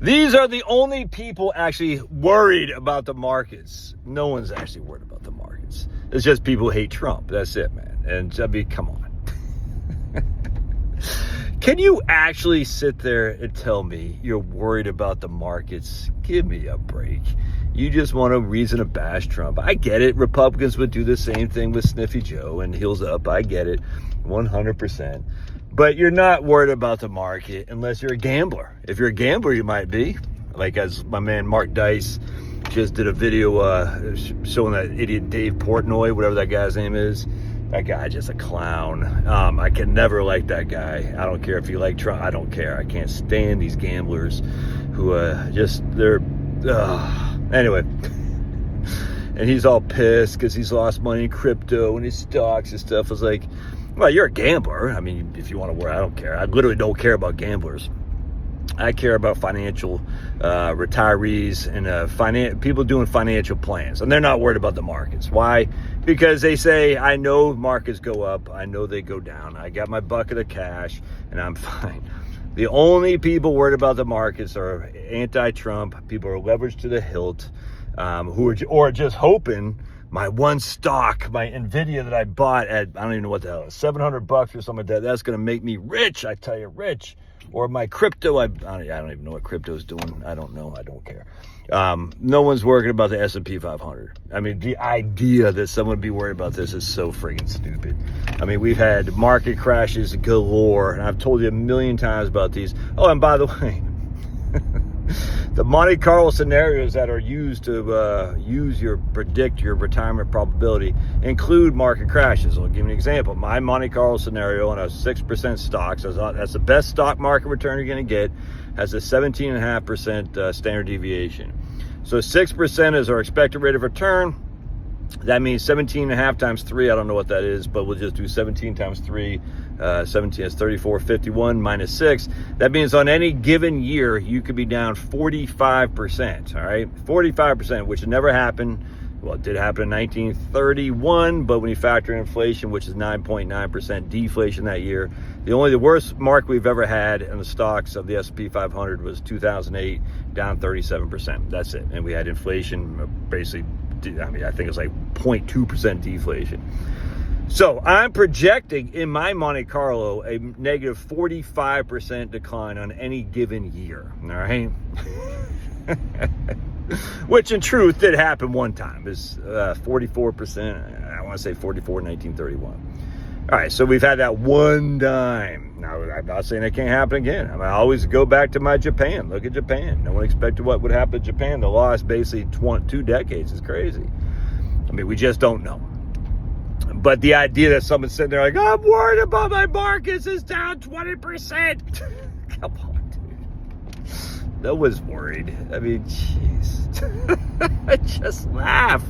These are the only people actually worried about the markets. No one's actually worried about the markets. It's just people who hate Trump. That's it, man. And I mean, come on. Can you actually sit there and tell me you're worried about the markets? Give me a break. You just want a reason to bash Trump. I get it. Republicans would do the same thing with Sniffy Joe and Heels Up. I get it. 100%. But you're not worried about the market unless you're a gambler. If you're a gambler, you might be. Like as my man Mark Dice just did a video showing that idiot Dave Portnoy, whatever that guy's name is. That guy just a clown. I can never like that guy. I don't care if you like Trump. I don't care. I can't stand these gamblers who anyway. And he's all pissed because he's lost money in crypto and his stocks and stuff. I was like, well, you're a gambler. I mean, if you want to worry, I don't care. I literally don't care about gamblers. I care about financial retirees and people doing financial plans. And they're not worried about the markets. Why? Because they say, I know markets go up. I know they go down. I got my bucket of cash and I'm fine. The only people worried about the markets are anti-Trump. People are leveraged to the hilt, who are just hoping my one stock, my NVIDIA that I bought at, I don't even know what the hell, $700 or something like that. That's going to make me rich. I tell you, rich. Or my crypto, I don't even know what crypto is doing. I don't know. I don't care. No one's worried about the S&P 500. I mean, the idea that someone would be worried about this is so friggin' stupid. I mean, we've had market crashes galore, and I've told you a million times about these. Oh, and by the way, the Monte Carlo scenarios that are used to predict your retirement probability include market crashes. I'll give you an example. My Monte Carlo scenario on a 6% stock, so that's the best stock market return you're going to get, has a 17.5% standard deviation. So 6% is our expected rate of return. That means 17.5 times 3. I don't know what that is, but we'll just do 17 times 3. 17 is 34.51 minus 6. That means on any given year, you could be down 45%. All right, 45%, which never happened. Well, it did happen in 1931, but when you factor in inflation, which is 9.9% deflation that year, the worst mark we've ever had in the stocks of the S&P 500 was 2008, down 37%. That's it. And we had inflation basically, I think it was like 0.2% deflation. So I'm projecting in my Monte Carlo a negative 45% decline on any given year. All right. Which in truth did happen one time. It's 44%. I want to say 44 in 1931. All right, so we've had that one time. Now, I'm not saying it can't happen again. I always go back to my Japan. Look at Japan. No one expected what would happen to Japan. The lost basically 2 decades. It's crazy. I mean, we just don't know. But the idea that someone's sitting there like, I'm worried about my markets, it's down 20%. Come on, dude. No one's worried. I mean, jeez. I just laugh.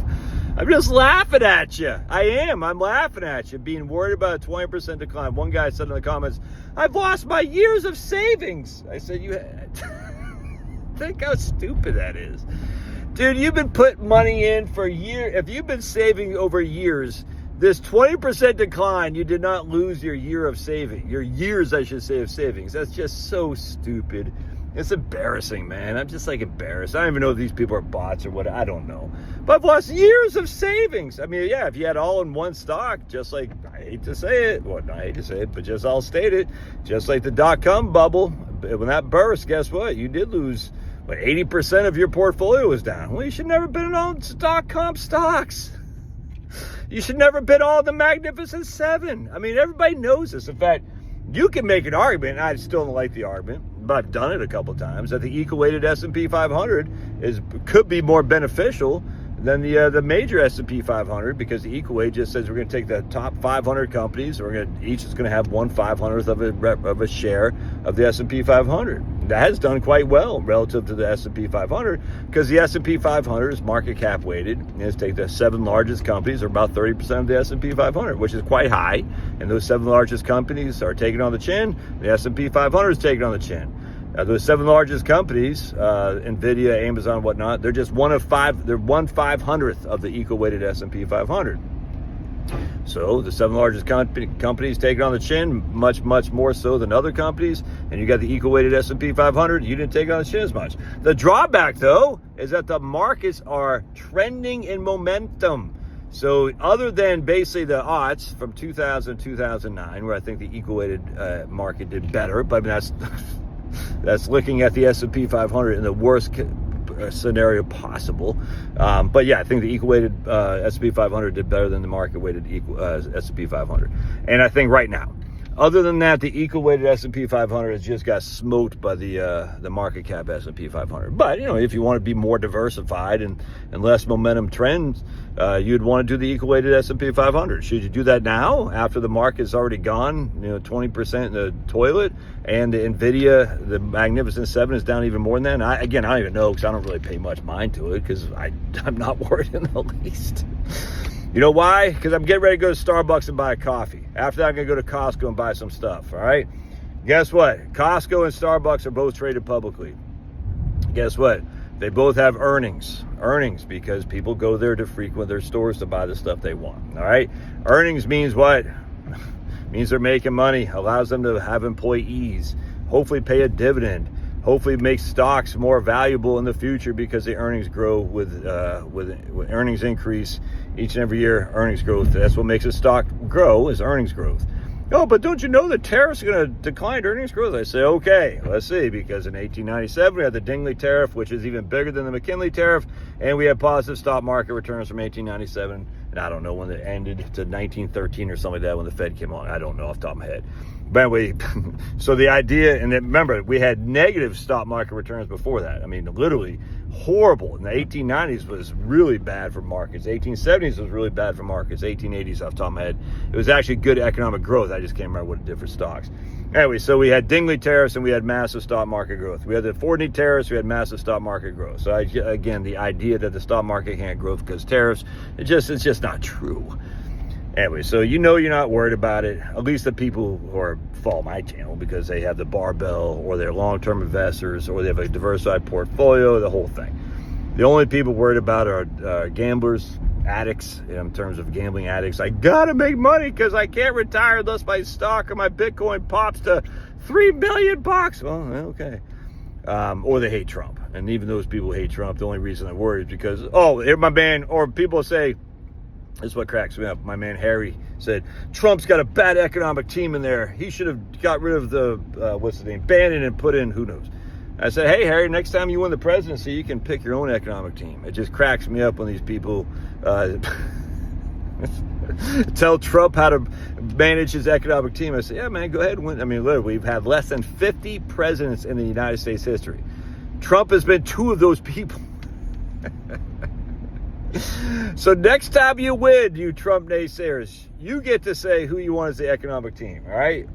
I'm just laughing at you. I am. I'm laughing at you. Being worried about a 20% decline. One guy said in the comments, I've lost my years of savings. I said, you think how stupid that is. Dude, you've been putting money in for years. If you've been saving over years, this 20% decline, you did not lose your year of saving. Your years, I should say, of savings. That's just so stupid. It's embarrassing, man. I'm just like embarrassed. I don't even know if these people are bots or what. I don't know. But I've lost years of savings. I mean, yeah, if you had all in one stock, just like, I hate to say it. Well, I hate to say it, but just I'll state it. Just like the dot-com bubble, when that burst, guess what? You did lose, 80% of your portfolio was down. Well, you should never been in all dot-com stocks. You should never bid all the Magnificent Seven. I mean, everybody knows this. In fact, you can make an argument, and I still don't like the argument, but I've done it a couple times, that the equal-weighted S&P 500 could be more beneficial than the major S&P 500, because the equal weight just says we're going to take the top 500 companies, each is going to have 1/500th of a share of the S&P 500. That has done quite well relative to the S&P 500, because the S&P 500 is market cap weighted, and it's take the 7 largest companies, are about 30% of the S&P 500, which is quite high, and those 7 largest companies are taking on the chin. The S&P 500 is taking on the chin. Those 7 largest companies, NVIDIA, Amazon, whatnot, they're just 1/500th of the equal-weighted S&P 500. So the 7 largest companies take it on the chin, much more so than other companies. And you got the equal weighted S&P 500. You didn't take it on the chin as much. The drawback, though, is that the markets are trending in momentum. So other than basically the aughts from 2000 2009, where I think the equal weighted market did better, but I mean, that's looking at the S&P 500 in the worst scenario possible. But yeah, I think the equal weighted S&P 500 did better than the market weighted S&P 500. And I think right now, other than that, the equal weighted S&P 500 has just got smoked by the market cap S&P 500. But if you want to be more diversified and less momentum trends, you'd want to do the equal weighted S&P 500. Should you do that now after the market's already gone 20% in the toilet, and the Nvidia, the Magnificent Seven, is down even more than that? I don't even know, because I don't really pay much mind to it, because I'm not worried in the least. You know why? Because I'm getting ready to go to Starbucks and buy a coffee. After that, I'm going to go to Costco and buy some stuff, all right? Guess what? Costco and Starbucks are both traded publicly. Guess what? They both have earnings. Earnings, because people go there to frequent their stores to buy the stuff they want, all right? Earnings means what? Means they're making money, allows them to have employees, hopefully pay a dividend, hopefully make stocks more valuable in the future because the earnings grow with earnings increase each and every year. Earnings growth, that's what makes a stock grow, is earnings growth. Oh, but don't you know that tariffs are going to decline earnings growth? I say, okay, let's see, because in 1897 we had the Dingley tariff, which is even bigger than the McKinley tariff, and we had positive stock market returns from 1897, and I don't know when it ended, to 1913 or something like that, when the Fed came on. I don't know off the top of my head. But anyway, so the idea, and then remember, we had negative stock market returns before that. I mean, literally horrible. In the 1890s was really bad for markets. 1870s was really bad for markets. 1880s, off the top of my head, it was actually good economic growth. I just can't remember what it did for stocks. Anyway, so we had Dingley tariffs and we had massive stock market growth. We had the Fordney tariffs, we had massive stock market growth. So again, the idea that the stock market can't grow because tariffs, it's just not true. Anyway, so you're not worried about it, at least the people who follow my channel, because they have the barbell, or they're long-term investors, or they have a diversified portfolio, the whole thing. The only people worried about are gamblers, addicts, in terms of gambling addicts. I gotta make money because I can't retire unless my stock or my Bitcoin pops to $3 million. Well, okay. Or they hate Trump. And even those people who hate Trump, the only reason they're worried is because, my man, or people say, this is what cracks me up. My man Harry said, Trump's got a bad economic team in there. He should have got rid of the, Bannon, and put in who knows. I said, hey, Harry, next time you win the presidency, you can pick your own economic team. It just cracks me up when these people tell Trump how to manage his economic team. I said, yeah, man, go ahead and win. I mean, literally, we've had less than 50 presidents in the United States history. Trump has been 2 of those people. So next time you win, you Trump naysayers, you get to say who you want as the economic team, all right?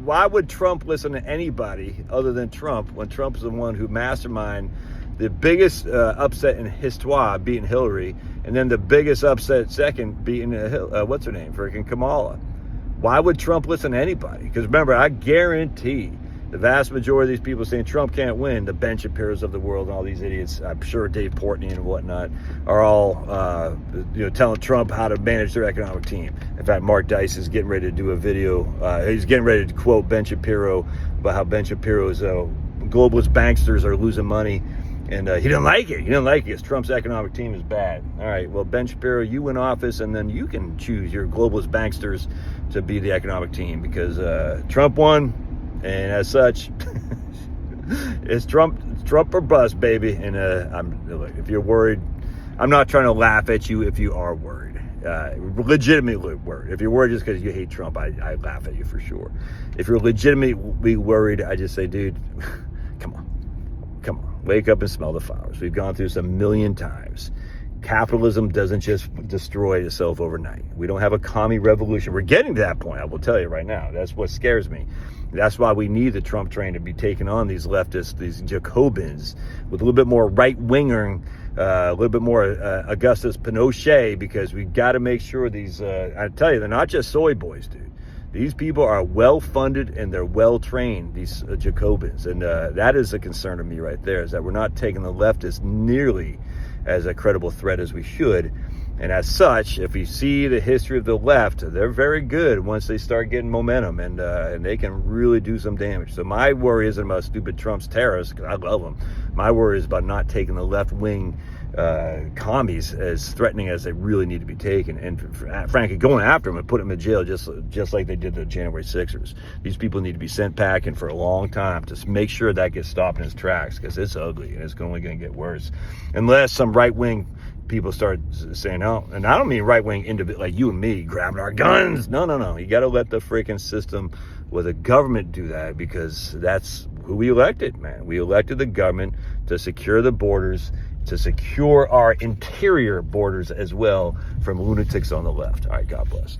Why would Trump listen to anybody other than Trump when Trump's the one who masterminded the biggest upset in histoire, beating Hillary, and then the biggest upset second, beating what's her name, freaking Kamala? Why would Trump listen to anybody? Because remember, I guarantee the vast majority of these people saying Trump can't win, the Ben Shapiro's of the world and all these idiots, I'm sure Dave Portnoy and whatnot, are all telling Trump how to manage their economic team. In fact, Mark Dice is getting ready to do a video. He's getting ready to quote Ben Shapiro about how Ben Shapiro's globalist banksters are losing money. And he didn't like it. He didn't like it because Trump's economic team is bad. All right, well, Ben Shapiro, you win office, and then you can choose your globalist banksters to be the economic team, because Trump won. And as such, it's Trump or bust, baby. And if you're worried, I'm not trying to laugh at you if you are worried. Legitimately worried. If you're worried just because you hate Trump, I laugh at you for sure. If you're legitimately worried, I just say, dude, come on. Wake up and smell the flowers. We've gone through this a million times. Capitalism doesn't just destroy itself overnight. We don't have a commie revolution. We're getting to that point, I will tell you right now. That's what scares me. That's why we need the Trump train to be taking on these leftists, these Jacobins, with a little bit more right-winger, a little bit more Augustus Pinochet, because we got to make sure these, I tell you, they're not just soy boys, dude. These people are well-funded and they're well-trained, these Jacobins. And that is a concern to me right there, is that we're not taking the leftists nearly as a credible threat as we should. And as such, if you see the history of the left, they're very good once they start getting momentum, and they can really do some damage. So my worry isn't about stupid Trump's terrorists, because I love them. My worry is about not taking the left-wing commies as threatening as they really need to be taken, and frankly going after them and put them in jail just like they did the January 6ers. These people need to be sent packing for a long time to make sure that gets stopped in its tracks, because it's ugly and it's only going to get worse unless some right-wing people start saying, no. And I don't mean right-wing individuals like you and me grabbing our guns. No. You got to let the freaking system or the government do that, because that's who we elected, man. We elected the government to secure the borders, to secure our interior borders as well from lunatics on the left. All right, God bless.